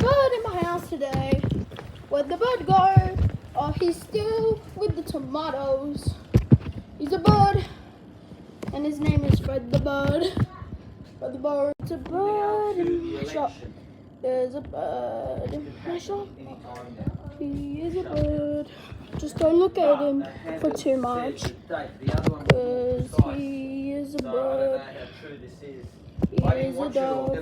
bird in my house today. Where'd the bird go? Oh, he's still with the tomatoes. He's a bird, and his name is Fred the Bird. Fred the Bird's a bird in my shop. There's a bird in my shop. He is a bird. Just don't look at him for too much, because he is a bird. He is a dog.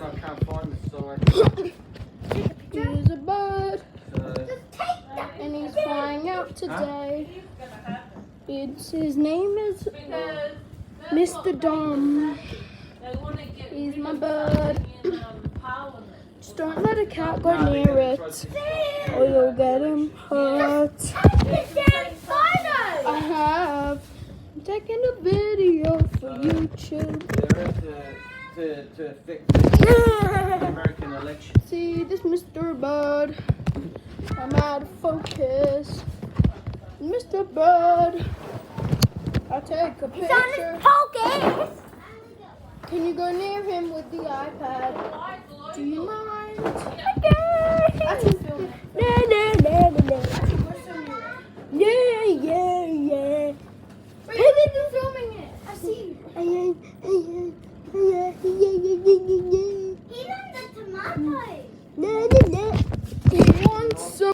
He is a bird, and he's flying out today. His name is Mr. Dom. He's my bird. Just don't let a cat go near it, or you'll get him hurt. I have. I'm taking a video for YouTube. To affect the American election. See this Mr. Bird. I'm out of focus. Mr. Bird. I'll take a picture. Focus. Can you go near him with the iPad? Do you mind? Okay. I can film it. Yeah, yeah, yeah. Wait, you're filming it. I see you. Even the tomatoes. He wants some.